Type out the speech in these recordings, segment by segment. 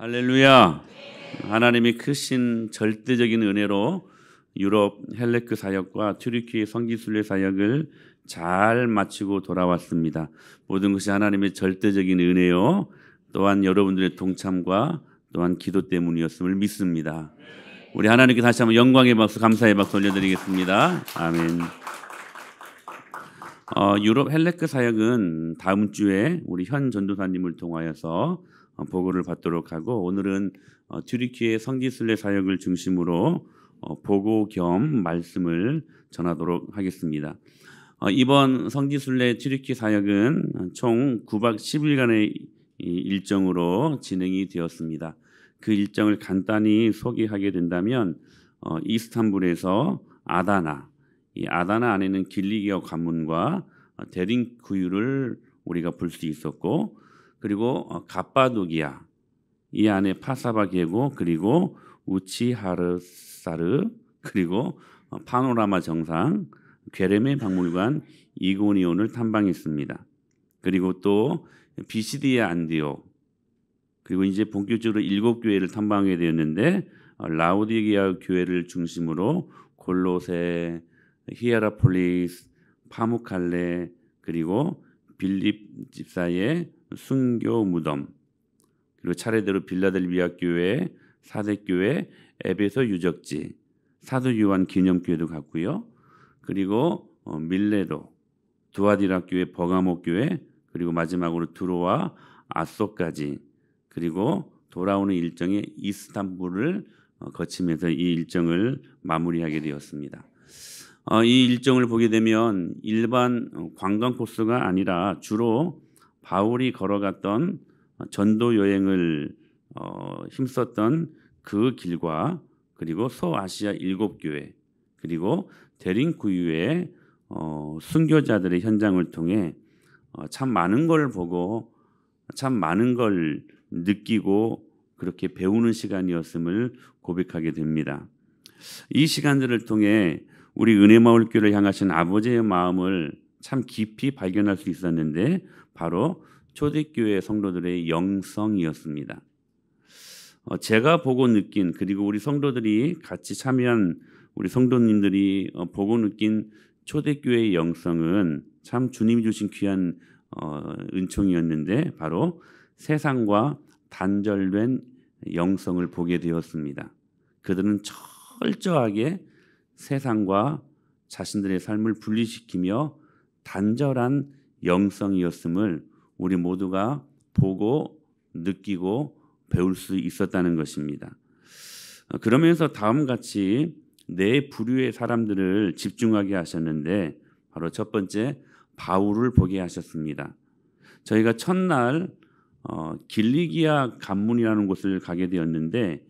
할렐루야. 하나님이 크신 절대적인 은혜로 유럽 헬레크 사역과 튀르키예 성지순례 사역을 잘 마치고 돌아왔습니다. 모든 것이 하나님의 절대적인 은혜요, 또한 여러분들의 동참과 또한 기도 때문이었음을 믿습니다. 우리 하나님께 다시 한번 영광의 박수, 감사의 박수 올려드리겠습니다. 아멘. 유럽 헬레크 사역은 다음 주에 우리 현 전도사님을 통하여서 보고를 받도록 하고, 오늘은 튀르키예 성지순례 사역을 중심으로 보고 겸 말씀을 전하도록 하겠습니다. 이번 성지순례 튀르키예 사역은 총 9박 10일간의 일정으로 진행이 되었습니다. 그 일정을 간단히 소개하게 된다면 이스탄불에서 아다나, 이 아다나 안에는 길리기아 관문과 데링쿠유를 우리가 볼 수 있었고, 그리고 갑바도기아, 이 안에 파사바 계곡, 그리고 우치하르사르, 그리고 파노라마 정상, 괴레메 박물관, 이고니온을 탐방했습니다. 그리고 또 비시디아 안디옥, 그리고 이제 본격적으로 7교회를 탐방하게 되었는데, 라우디게아 교회를 중심으로 골로새, 히에라폴리스, 파무칼레, 그리고 빌립 집사의 순교 무덤, 그리고 차례대로 빌라델비아 교회, 사대교회, 에베소 유적지, 사도 요한 기념교회도 갔고요. 그리고 밀레도, 두아디라 교회, 버가모 교회, 그리고 마지막으로 두로와 아소까지, 그리고 돌아오는 일정에 이스탄불을 거치면서 이 일정을 마무리하게 되었습니다. 이 일정을 보게 되면 일반 관광 코스가 아니라 주로 바울이 걸어갔던 전도 여행을 힘썼던 그 길과, 그리고 소아시아 7교회, 그리고 데링쿠유의 순교자들의 현장을 통해 참 많은 걸 보고 참 많은 걸 느끼고 그렇게 배우는 시간이었음을 고백하게 됩니다. 이 시간들을 통해 우리 은혜마을교회를 향하신 아버지의 마음을 참 깊이 발견할 수 있었는데, 바로 초대교회 성도들의 영성이었습니다. 제가 보고 느낀, 그리고 우리 성도들이 같이 참여한 우리 성도님들이 보고 느낀 초대교회의 영성은 참 주님이 주신 귀한 은총이었는데, 바로 세상과 단절된 영성을 보게 되었습니다. 그들은 철저하게 세상과 자신들의 삶을 분리시키며 단절한 영성이었음을 우리 모두가 보고 느끼고 배울 수 있었다는 것입니다. 그러면서 다음같이 네 부류의 사람들을 집중하게 하셨는데, 바로 첫 번째 바울을 보게 하셨습니다. 저희가 첫날 길리기아 관문이라는 곳을 가게 되었는데,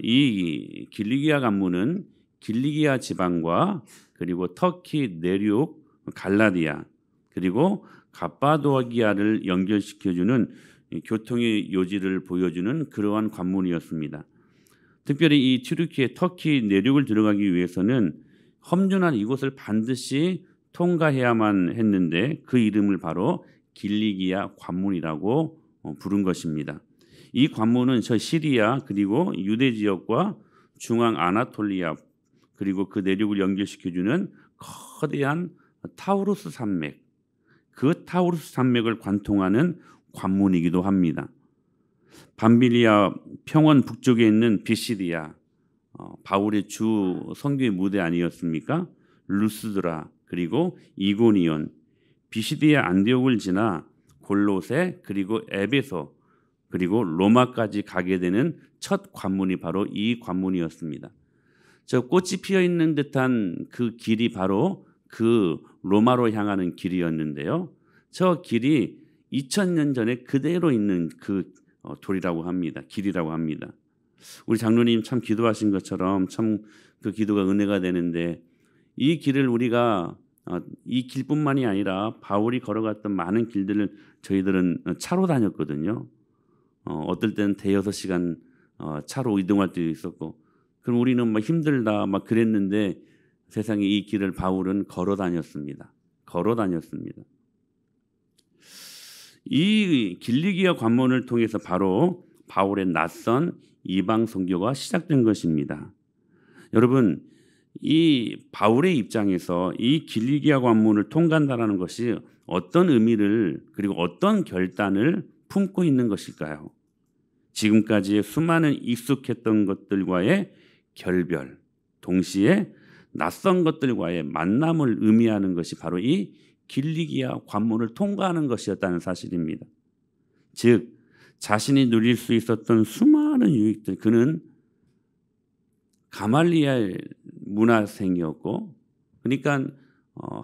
이 길리기아 관문은 길리기아 지방과 그리고 터키 내륙 갈라디아, 그리고 갑바도기아를 연결시켜주는 교통의 요지를 보여주는 그러한 관문이었습니다. 특별히 이 튀르키예 터키 내륙을 들어가기 위해서는 험준한 이곳을 반드시 통과해야만 했는데, 그 이름을 바로 길리기아 관문이라고 부른 것입니다. 이 관문은 저 시리아 그리고 유대 지역과 중앙 아나톨리아, 그리고 그 내륙을 연결시켜주는 거대한 타우루스 산맥, 그 타우루스 산맥을 관통하는 관문이기도 합니다. 밤빌리아 평원 북쪽에 있는 비시디아, 바울의 주 선교의 무대 아니었습니까? 루스드라, 그리고 이고니온, 비시디아 안디옥을 지나 골로새, 그리고 에베소, 그리고 로마까지 가게 되는 첫 관문이 바로 이 관문이었습니다. 저 꽃이 피어 있는 듯한 그 길이 바로 그 로마로 향하는 길이었는데요. 저 길이 2000년 전에 그대로 있는 그 돌이라고 합니다. 길이라고 합니다. 우리 장로님 참 기도하신 것처럼 참 그 기도가 은혜가 되는데, 이 길을 우리가 이 길뿐만이 아니라 바울이 걸어갔던 많은 길들을 저희들은 차로 다녔거든요. 어떨 때는 대여섯 시간 차로 이동할 때도 있었고, 그럼 우리는 막 힘들다 막 그랬는데, 세상에 이 길을 바울은 걸어 다녔습니다. 걸어 다녔습니다. 이 길리기아 관문을 통해서 바로 바울의 낯선 이방 선교가 시작된 것입니다. 여러분, 이 바울의 입장에서 이 길리기아 관문을 통과한다는 것이 어떤 의미를 그리고 어떤 결단을 품고 있는 것일까요? 지금까지의 수많은 익숙했던 것들과의 결별, 동시에 낯선 것들과의 만남을 의미하는 것이 바로 이 길리기아 관문을 통과하는 것이었다는 사실입니다. 즉 자신이 누릴 수 있었던 수많은 유익들, 그는 가말리엘 문화생이었고 그러니까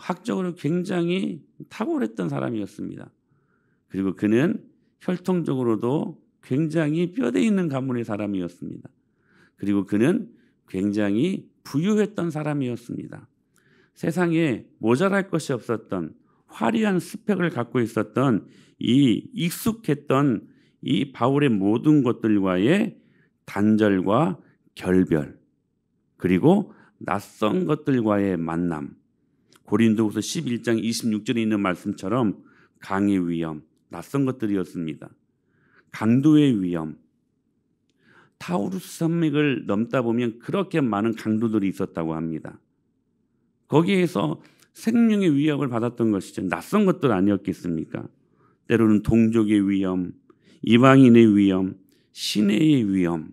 학적으로 굉장히 탁월했던 사람이었습니다. 그리고 그는 혈통적으로도 굉장히 뼈대 있는 가문의 사람이었습니다. 그리고 그는 굉장히 부유했던 사람이었습니다. 세상에 모자랄 것이 없었던 화려한 스펙을 갖고 있었던 이 익숙했던 이 바울의 모든 것들과의 단절과 결별, 그리고 낯선 것들과의 만남, 고린도후서 11장 26절에 있는 말씀처럼 강의 위험, 낯선 것들이었습니다. 강도의 위험, 타우루스 산맥을 넘다 보면 그렇게 많은 강도들이 있었다고 합니다. 거기에서 생명의 위협을 받았던 것이죠. 낯선 것들 아니었겠습니까? 때로는 동족의 위험, 이방인의 위험, 시내의 위험,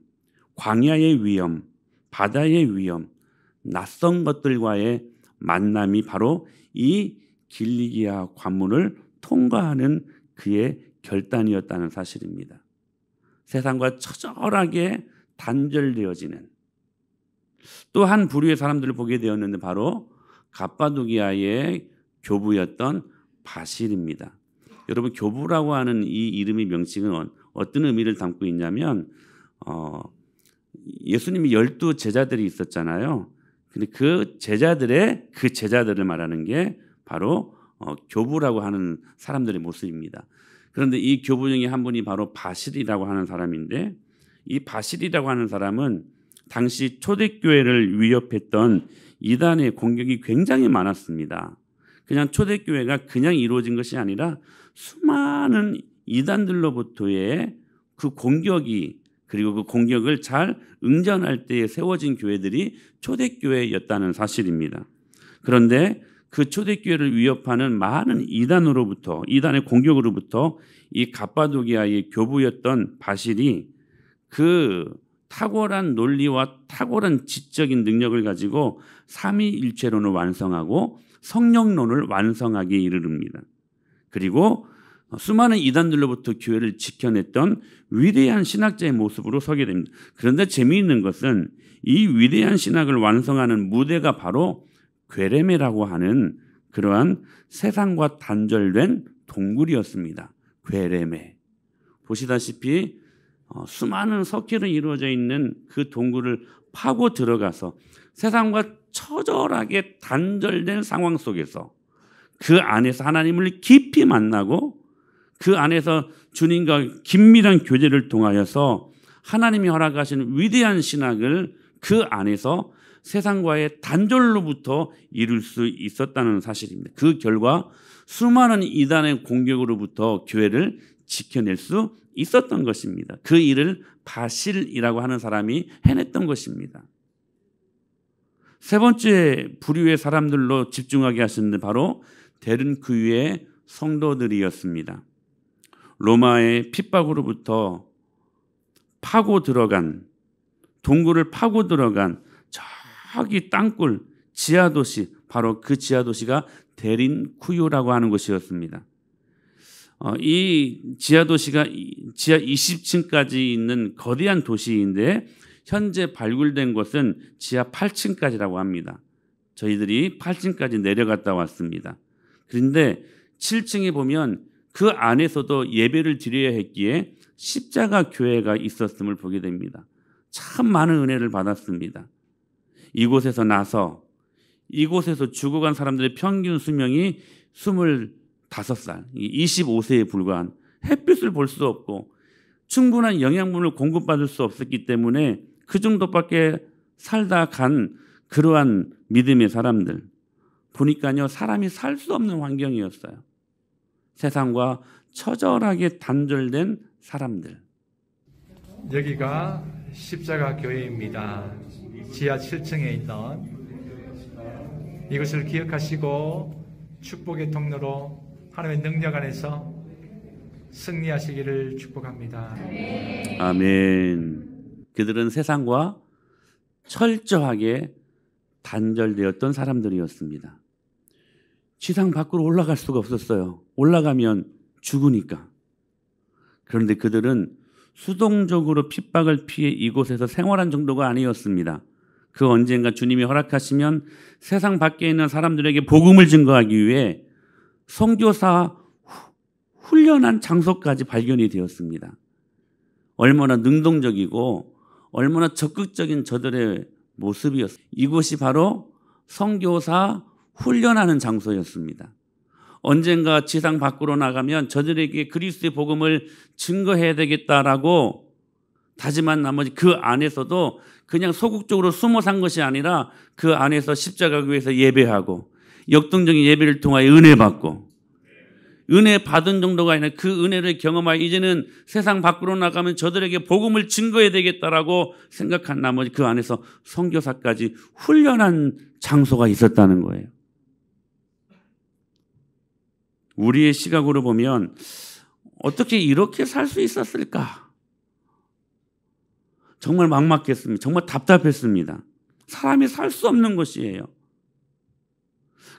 광야의 위험, 바다의 위험, 낯선 것들과의 만남이 바로 이 길리기아 관문을 통과하는 그의 결단이었다는 사실입니다. 세상과 처절하게 단절되어지는 또 한 부류의 사람들을 보게 되었는데 바로 갑바도기아의 교부였던 바실입니다. 여러분, 교부라고 하는 이 이름의 명칭은 어떤 의미를 담고 있냐면 예수님이 12 제자들이 있었잖아요. 근데 그 제자들을 말하는 게 바로 교부라고 하는 사람들의 모습입니다. 그런데 이 교부 중에 한 분이 바로 바실이라고 하는 사람인데, 이 바실이라고 하는 사람은 당시 초대교회를 위협했던 이단의 공격이 굉장히 많았습니다. 그냥 초대교회가 그냥 이루어진 것이 아니라 수많은 이단들로부터의 그 공격이, 그리고 그 공격을 잘 응전할 때에 세워진 교회들이 초대교회였다는 사실입니다. 그런데 그 초대교회를 위협하는 많은 이단의 공격으로부터 이 갑바도기아의 교부였던 바실이 그 탁월한 논리와 탁월한 지적인 능력을 가지고 삼위일체론을 완성하고 성령론을 완성하기에 이르릅니다. 그리고 수많은 이단들로부터 교회를 지켜냈던 위대한 신학자의 모습으로 서게 됩니다. 그런데 재미있는 것은 이 위대한 신학을 완성하는 무대가 바로 괴레메라고 하는 그러한 세상과 단절된 동굴이었습니다. 괴레메. 보시다시피 수많은 석회로 이루어져 있는 그 동굴을 파고 들어가서 세상과 처절하게 단절된 상황 속에서 그 안에서 하나님을 깊이 만나고 그 안에서 주님과 긴밀한 교제를 통하여서 하나님이 허락하신 위대한 신학을 그 안에서 세상과의 단절로부터 이룰 수 있었다는 사실입니다. 그 결과 수많은 이단의 공격으로부터 교회를 지켜낼 수 있었던 것입니다. 그 일을 바실이라고 하는 사람이 해냈던 것입니다. 세 번째 부류의 사람들로 집중하게 하셨는데 바로 데른크유의 성도들이었습니다. 로마의 핍박으로부터 동굴을 파고 들어간 저기 땅굴 지하도시, 바로 그 지하도시가 데린쿠유라고 하는 곳이었습니다. 이 지하도시가 지하 20층까지 있는 거대한 도시인데 현재 발굴된 곳은 지하 8층까지라고 합니다. 저희들이 8층까지 내려갔다 왔습니다. 그런데 7층에 보면 그 안에서도 예배를 드려야 했기에 십자가 교회가 있었음을 보게 됩니다. 참 많은 은혜를 받았습니다. 이곳에서 나서 이곳에서 죽어간 사람들의 평균 수명이 25살, 25세에 불과한, 햇빛을 볼 수 없고 충분한 영양분을 공급받을 수 없었기 때문에 그 정도밖에 살다 간 그러한 믿음의 사람들 보니까요, 사람이 살 수 없는 환경이었어요. 세상과 처절하게 단절된 사람들. 여기가 십자가 교회입니다. 지하 7층에 있는 이것을 기억하시고 축복의 통로로 하나님의 능력 안에서 승리하시기를 축복합니다. 아멘. 그들은 세상과 철저하게 단절되었던 사람들이었습니다. 지상 밖으로 올라갈 수가 없었어요. 올라가면 죽으니까. 그런데 그들은 수동적으로 핍박을 피해 이곳에서 생활한 정도가 아니었습니다. 그 언젠가 주님이 허락하시면 세상 밖에 있는 사람들에게 복음을 증거하기 위해 선교사 훈련한 장소까지 발견이 되었습니다. 얼마나 능동적이고 얼마나 적극적인 저들의 모습이었어요. 이곳이 바로 선교사 훈련하는 장소였습니다. 언젠가 지상 밖으로 나가면 저들에게 그리스도의 복음을 증거해야 되겠다라고 다짐한 나머지 그 안에서도 그냥 소극적으로 숨어 산 것이 아니라 그 안에서 십자가 교회에서 예배하고 역동적인 예배를 통하여 은혜 받고 은혜 받은 정도가 아니라 그 은혜를 경험하여 이제는 세상 밖으로 나가면 저들에게 복음을 증거해야 되겠다라고 생각한 나머지 그 안에서 선교사까지 훈련한 장소가 있었다는 거예요. 우리의 시각으로 보면 어떻게 이렇게 살 수 있었을까? 정말 막막했습니다. 정말 답답했습니다. 사람이 살 수 없는 것이에요.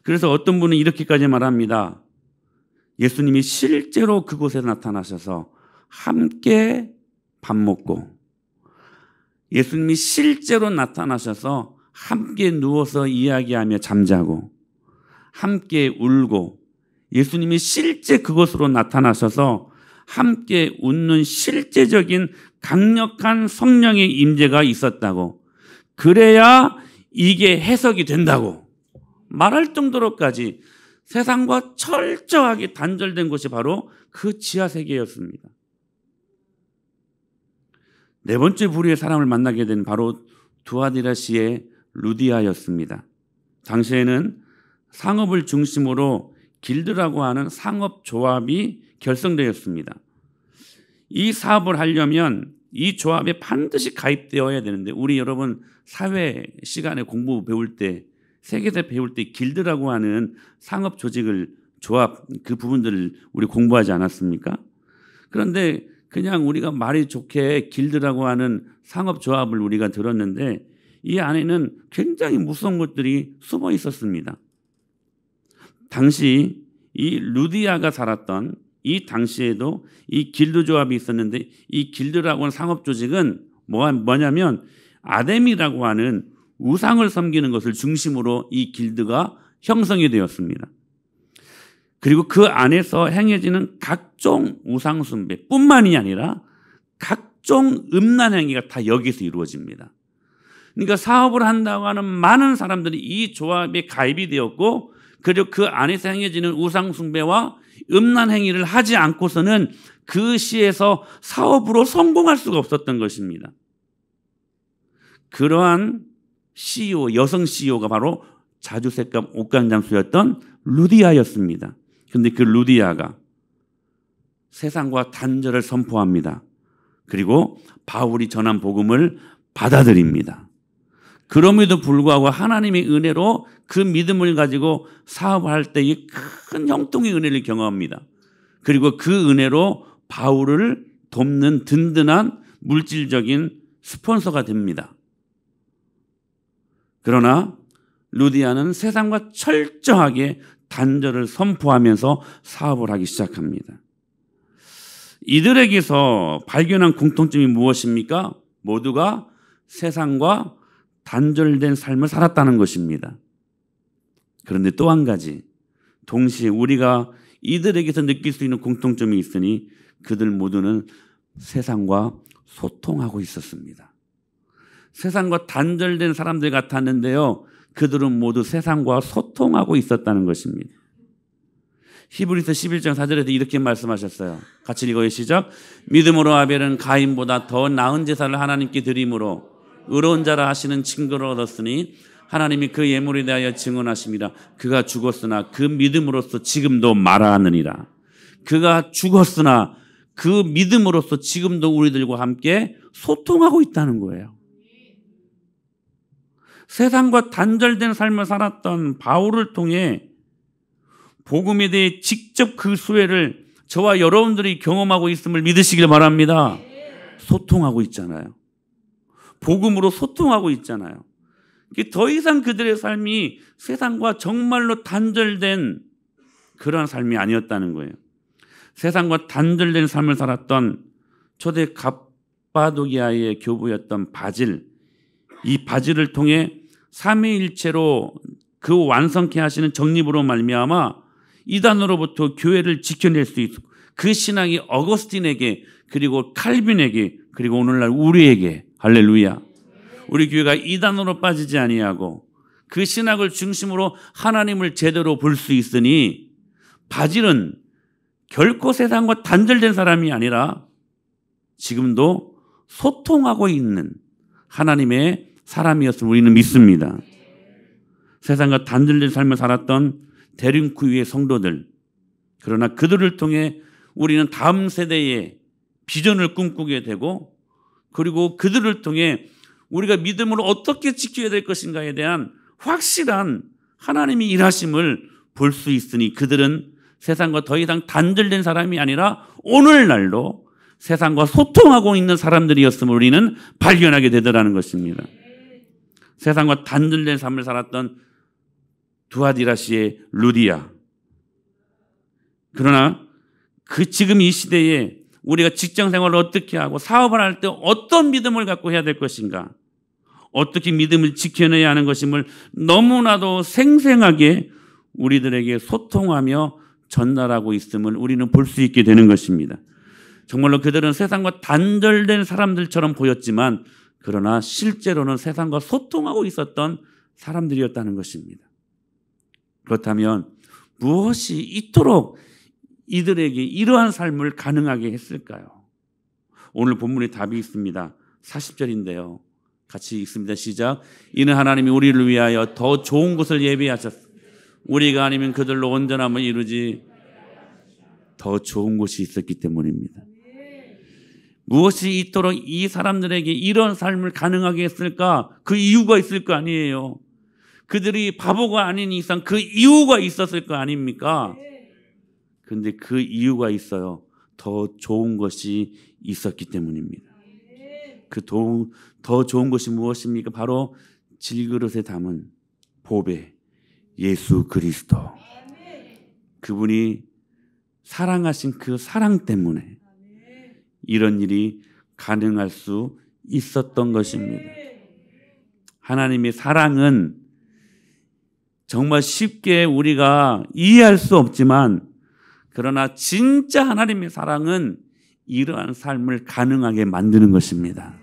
그래서 어떤 분은 이렇게까지 말합니다. 예수님이 실제로 그곳에 나타나셔서 함께 밥 먹고 예수님이 실제로 나타나셔서 함께 누워서 이야기하며 잠자고 함께 울고 예수님이 실제 그곳으로 나타나셔서 함께 웃는 실제적인 강력한 성령의 임재가 있었다고 그래야 이게 해석이 된다고 말할 정도로까지 세상과 철저하게 단절된 곳이 바로 그 지하세계였습니다. 네 번째 부류의 사람을 만나게 된 바로 두아디라시의 루디아였습니다. 당시에는 상업을 중심으로 길드라고 하는 상업조합이 결성되었습니다. 이 사업을 하려면 이 조합에 반드시 가입되어야 되는데 우리 여러분 사회 시간에 공부 배울 때 세계대 배울 때 길드라고 하는 상업 조직을 조합 그 부분들을 우리 공부하지 않았습니까? 그런데 그냥 우리가 말이 좋게 길드라고 하는 상업 조합을 우리가 들었는데 이 안에는 굉장히 무서운 것들이 숨어 있었습니다. 당시 이 루디아가 살았던 이 당시에도 이 길드 조합이 있었는데 이 길드라고 하는 상업 조직은 뭐냐면 아데미라고 하는 우상을 섬기는 것을 중심으로 이 길드가 형성이 되었습니다. 그리고 그 안에서 행해지는 각종 우상 숭배뿐만이 아니라 각종 음란 행위가 다 여기서 이루어집니다. 그러니까 사업을 한다고 하는 많은 사람들이 이 조합에 가입이 되었고 그리고 그 안에서 행해지는 우상 숭배와 음란 행위를 하지 않고서는 그 시에서 사업으로 성공할 수가 없었던 것입니다. 그러한 CEO, 여성 CEO가 바로 자주색감 옥강장수였던 루디아였습니다. 그런데 그 루디아가 세상과 단절을 선포합니다. 그리고 바울이 전한 복음을 받아들입니다. 그럼에도 불구하고 하나님의 은혜로 그 믿음을 가지고 사업할 때의 큰 형통의 은혜를 경험합니다. 그리고 그 은혜로 바울을 돕는 든든한 물질적인 스폰서가 됩니다. 그러나 루디아는 세상과 철저하게 단절을 선포하면서 사업을 하기 시작합니다. 이들에게서 발견한 공통점이 무엇입니까? 모두가 세상과 단절된 삶을 살았다는 것입니다. 그런데 또 한 가지, 동시에 우리가 이들에게서 느낄 수 있는 공통점이 있으니 그들 모두는 세상과 소통하고 있었습니다. 세상과 단절된 사람들 같았는데요. 그들은 모두 세상과 소통하고 있었다는 것입니다. 히브리서 11장 4절에도 이렇게 말씀하셨어요. 같이 읽어요. 시작. 믿음으로 아벨은 가인보다 더 나은 제사를 하나님께 드림으로 의로운 자라 하시는 증거를 얻었으니 하나님이 그 예물에 대하여 증언하십니다. 그가 죽었으나 그 믿음으로써 지금도 말하느니라. 그가 죽었으나 그 믿음으로써 지금도 우리들과 함께 소통하고 있다는 거예요. 세상과 단절된 삶을 살았던 바울을 통해 복음에 대해 직접 그 수혜를 저와 여러분들이 경험하고 있음을 믿으시길 바랍니다. 소통하고 있잖아요. 복음으로 소통하고 있잖아요. 더 이상 그들의 삶이 세상과 정말로 단절된 그런 삶이 아니었다는 거예요. 세상과 단절된 삶을 살았던 초대 갑바도기아의 교부였던 바질, 이 바질을 통해 삼위일체로 그 완성케 하시는 정립으로 말미암아 이단으로부터 교회를 지켜낼 수 있고 그 신앙이 어거스틴에게 그리고 칼빈에게 그리고 오늘날 우리에게 할렐루야 우리 교회가 이단으로 빠지지 아니하고 그 신학을 중심으로 하나님을 제대로 볼 수 있으니 바질은 결코 세상과 단절된 사람이 아니라 지금도 소통하고 있는 하나님의 사람이었음을 우리는 믿습니다. 세상과 단절된 삶을 살았던 데린쿠이의 성도들, 그러나 그들을 통해 우리는 다음 세대의 비전을 꿈꾸게 되고 그리고 그들을 통해 우리가 믿음으로 어떻게 지켜야 될 것인가에 대한 확실한 하나님이 일하심을 볼 수 있으니 그들은 세상과 더 이상 단절된 사람이 아니라 오늘날도 세상과 소통하고 있는 사람들이었음을 우리는 발견하게 되더라는 것입니다. 세상과 단절된 삶을 살았던 두아디라시의 루디아. 그러나 그 지금 이 시대에 우리가 직장 생활을 어떻게 하고 사업을 할 때 어떤 믿음을 갖고 해야 될 것인가, 어떻게 믿음을 지켜내야 하는 것임을 너무나도 생생하게 우리들에게 소통하며 전달하고 있음을 우리는 볼 수 있게 되는 것입니다. 정말로 그들은 세상과 단절된 사람들처럼 보였지만 그러나 실제로는 세상과 소통하고 있었던 사람들이었다는 것입니다. 그렇다면 무엇이 이토록 이들에게 이러한 삶을 가능하게 했을까요? 오늘 본문에 답이 있습니다. 40절인데요. 같이 읽습니다. 시작. 이는 하나님이 우리를 위하여 더 좋은 곳을 예비하셨습니다. 우리가 아니면 그들로 온전함을 이루지 더 좋은 곳이 있었기 때문입니다. 무엇이 이토록 이 사람들에게 이런 삶을 가능하게 했을까? 그 이유가 있을 거 아니에요. 그들이 바보가 아닌 이상 그 이유가 있었을 거 아닙니까? 그런데 그 이유가 있어요. 더 좋은 것이 있었기 때문입니다. 그 더 좋은 것이 무엇입니까? 바로 질그릇에 담은 보배 예수 그리스도. 그분이 사랑하신 그 사랑 때문에 이런 일이 가능할 수 있었던 것입니다. 하나님의 사랑은 정말 쉽게 우리가 이해할 수 없지만 그러나 진짜 하나님의 사랑은 이러한 삶을 가능하게 만드는 것입니다.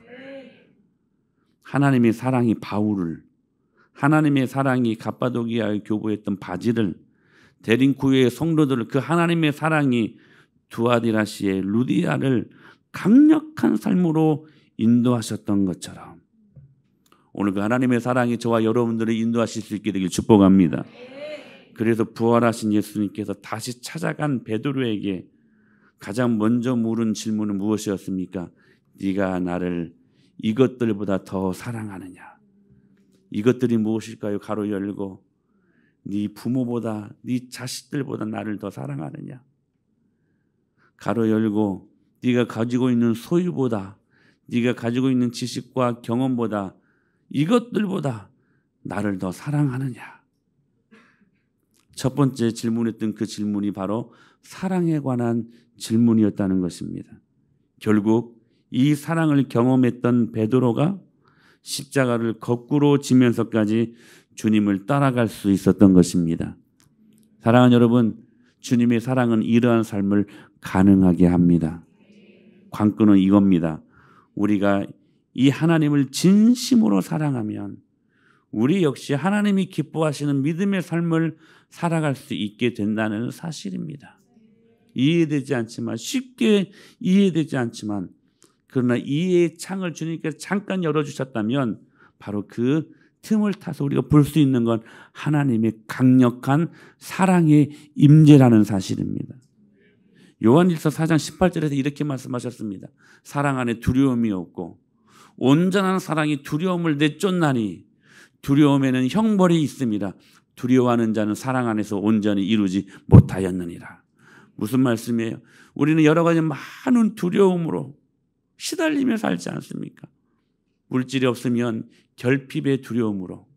하나님의 사랑이 바울을, 하나님의 사랑이 갑바도기아의 교부였던 바질을, 데린쿠이의 성도들을, 그 하나님의 사랑이 두아디라시의 루디아를 강력한 삶으로 인도하셨던 것처럼 오늘 그 하나님의 사랑이 저와 여러분들을 인도하실 수 있게 되길 축복합니다. 그래서 부활하신 예수님께서 다시 찾아간 베드로에게 가장 먼저 물은 질문은 무엇이었습니까? 네가 나를 이것들보다 더 사랑하느냐? 이것들이 무엇일까요? 가로 열고 네 부모보다 네 자식들보다 나를 더 사랑하느냐? 가로 열고 네가 가지고 있는 소유보다 네가 가지고 있는 지식과 경험보다 이것들보다 나를 더 사랑하느냐? 첫 번째 질문했던 그 질문이 바로 사랑에 관한 질문이었다는 것입니다. 결국 이 사랑을 경험했던 베드로가 십자가를 거꾸로 지면서까지 주님을 따라갈 수 있었던 것입니다. 사랑하는 여러분, 주님의 사랑은 이러한 삶을 가능하게 합니다. 관건은 이겁니다. 우리가 이 하나님을 진심으로 사랑하면 우리 역시 하나님이 기뻐하시는 믿음의 삶을 살아갈 수 있게 된다는 사실입니다. 이해되지 않지만, 쉽게 이해되지 않지만, 그러나 이해의 창을 주님께서 잠깐 열어주셨다면 바로 그 틈을 타서 우리가 볼 수 있는 건 하나님의 강력한 사랑의 임재라는 사실입니다. 요한일서 4장 18절에서 이렇게 말씀하셨습니다. 사랑 안에 두려움이 없고 온전한 사랑이 두려움을 내쫓나니 두려움에는 형벌이 있습니다. 두려워하는 자는 사랑 안에서 온전히 이루지 못하였느니라. 무슨 말씀이에요? 우리는 여러 가지 많은 두려움으로 시달리며 살지 않습니까? 물질이 없으면 결핍의 두려움으로,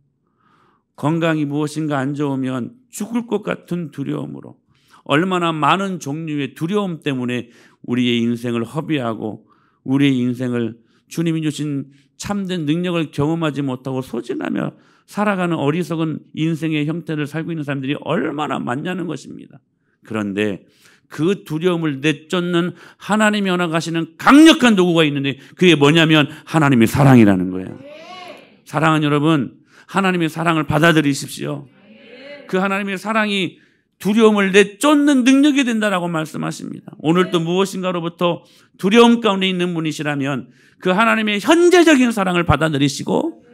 건강이 무엇인가 안 좋으면 죽을 것 같은 두려움으로, 얼마나 많은 종류의 두려움 때문에 우리의 인생을 허비하고 우리의 인생을 주님이 주신 참된 능력을 경험하지 못하고 소진하며 살아가는 어리석은 인생의 형태를 살고 있는 사람들이 얼마나 많냐는 것입니다. 그런데 그 두려움을 내쫓는 하나님이 허락하시는 강력한 도구가 있는데 그게 뭐냐면 하나님의 사랑이라는 거예요. 사랑하는 여러분, 하나님의 사랑을 받아들이십시오. 그 하나님의 사랑이 두려움을 내쫓는 능력이 된다라고 말씀하십니다. 오늘도 무엇인가로부터 두려움 가운데 있는 분이시라면 그 하나님의 현재적인 사랑을 받아들이시고,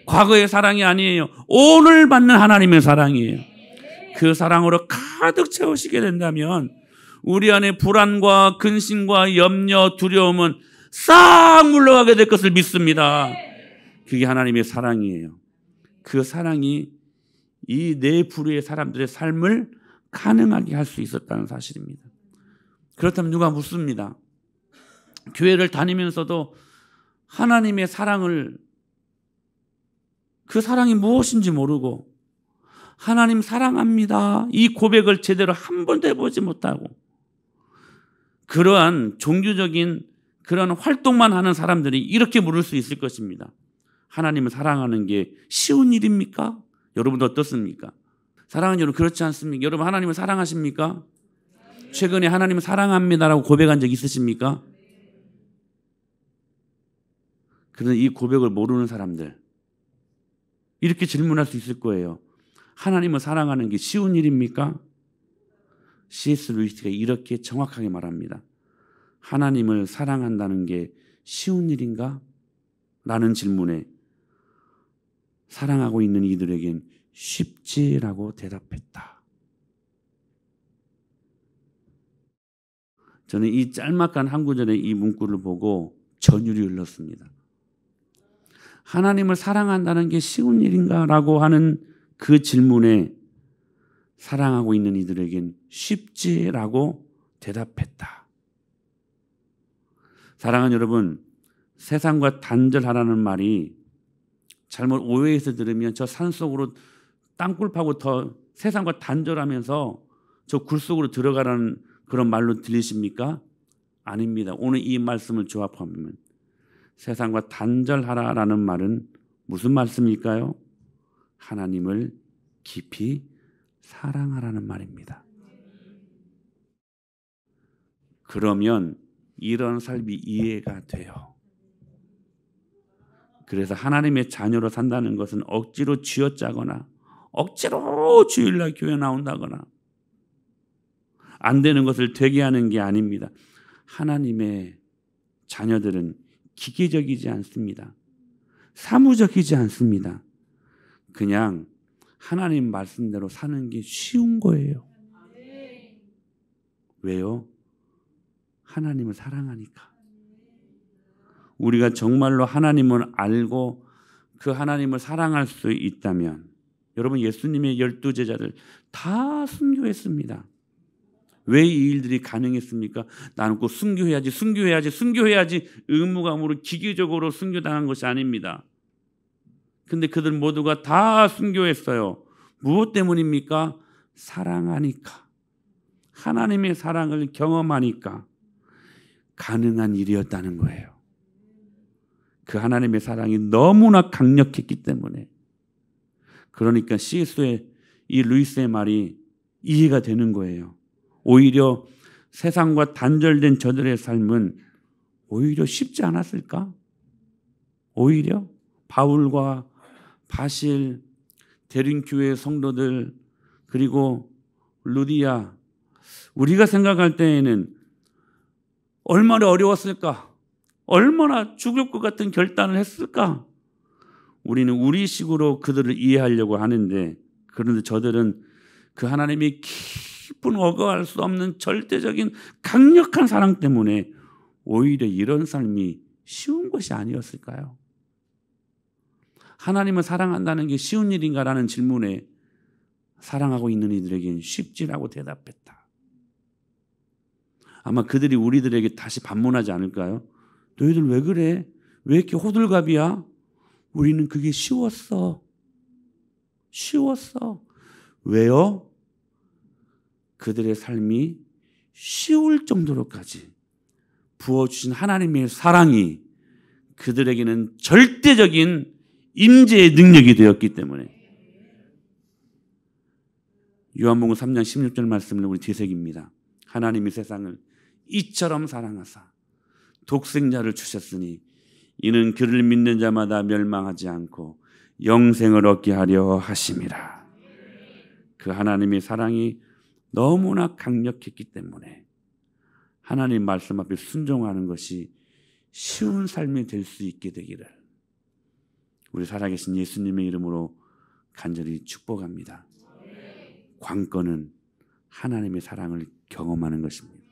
과거의 사랑이 아니에요. 오늘 받는 하나님의 사랑이에요. 그 사랑으로 가득 채우시게 된다면 우리 안에 불안과 근심과 염려, 두려움은 싹 물러가게 될 것을 믿습니다. 그게 하나님의 사랑이에요. 그 사랑이 이 네 부류의 사람들의 삶을 가능하게 할 수 있었다는 사실입니다. 그렇다면 누가 묻습니다. 교회를 다니면서도 하나님의 사랑을, 그 사랑이 무엇인지 모르고 하나님 사랑합니다, 이 고백을 제대로 한 번도 해보지 못하고 그러한 종교적인 그런 활동만 하는 사람들이 이렇게 물을 수 있을 것입니다. 하나님을 사랑하는 게 쉬운 일입니까? 여러분도 어떻습니까? 사랑하는 여러분, 그렇지 않습니까? 여러분 하나님을 사랑하십니까? 최근에 하나님을 사랑합니다라고 고백한 적 있으십니까? 그런데 이 고백을 모르는 사람들, 이렇게 질문할 수 있을 거예요. 하나님을 사랑하는 게 쉬운 일입니까? C.S. 루이스가 이렇게 정확하게 말합니다. 하나님을 사랑한다는 게 쉬운 일인가? 라는 질문에 사랑하고 있는 이들에겐 쉽지라고 대답했다. 저는 이 짤막한 한 구절의 이 문구를 보고 전율이 흘렀습니다. 하나님을 사랑한다는 게 쉬운 일인가? 라고 하는 그 질문에 사랑하고 있는 이들에겐 쉽지라고 대답했다. 사랑하는 여러분, 세상과 단절하라는 말이 잘못 오해해서 들으면 저 산속으로 땅굴 파고 더 세상과 단절하면서 저 굴 속으로 들어가라는 그런 말로 들리십니까? 아닙니다. 오늘 이 말씀을 조합하면 세상과 단절하라라는 말은 무슨 말씀일까요? 하나님을 깊이 사랑하라는 말입니다. 그러면 이런 삶이 이해가 돼요. 그래서 하나님의 자녀로 산다는 것은 억지로 쥐어짜거나 억지로 주일날 교회 나온다거나 안 되는 것을 되게 하는 게 아닙니다. 하나님의 자녀들은 기계적이지 않습니다. 사무적이지 않습니다. 그냥 하나님 말씀대로 사는 게 쉬운 거예요. 왜요? 하나님을 사랑하니까. 우리가 정말로 하나님을 알고 그 하나님을 사랑할 수 있다면, 여러분 예수님의 12제자들 다 순교했습니다. 왜 이 일들이 가능했습니까? 나는 꼭 순교해야지 의무감으로 기계적으로 순교당한 것이 아닙니다. 근데 그들 모두가 다 순교했어요. 무엇 때문입니까? 사랑하니까. 하나님의 사랑을 경험하니까 가능한 일이었다는 거예요. 그 하나님의 사랑이 너무나 강력했기 때문에. 그러니까 C.S.의 이 루이스의 말이 이해가 되는 거예요. 오히려 세상과 단절된 저들의 삶은 오히려 쉽지 않았을까? 오히려 바울과 바실, 대림교회 성도들, 그리고 루디아, 우리가 생각할 때에는 얼마나 어려웠을까? 얼마나 죽을 것 같은 결단을 했을까? 우리는 우리식으로 그들을 이해하려고 하는데, 그런데 저들은 그 하나님이 10분 어거할 수 없는 절대적인 강력한 사랑 때문에 오히려 이런 삶이 쉬운 것이 아니었을까요? 하나님을 사랑한다는 게 쉬운 일인가라는 질문에 사랑하고 있는 이들에겐 쉽지라고 대답했다. 아마 그들이 우리들에게 다시 반문하지 않을까요? 너희들 왜 그래? 왜 이렇게 호들갑이야? 우리는 그게 쉬웠어. 쉬웠어. 왜요? 그들의 삶이 쉬울 정도로까지 부어주신 하나님의 사랑이 그들에게는 절대적인 임재의 능력이 되었기 때문에. 요한복음 3장 16절 말씀을 우리 되새깁니다. 하나님이 세상을 이처럼 사랑하사 독생자를 주셨으니 이는 그를 믿는 자마다 멸망하지 않고 영생을 얻게 하려 하심이라. 그 하나님의 사랑이 너무나 강력했기 때문에 하나님 말씀 앞에 순종하는 것이 쉬운 삶이 될 수 있게 되기를 우리 살아계신 예수님의 이름으로 간절히 축복합니다. 관건은 하나님의 사랑을 경험하는 것입니다.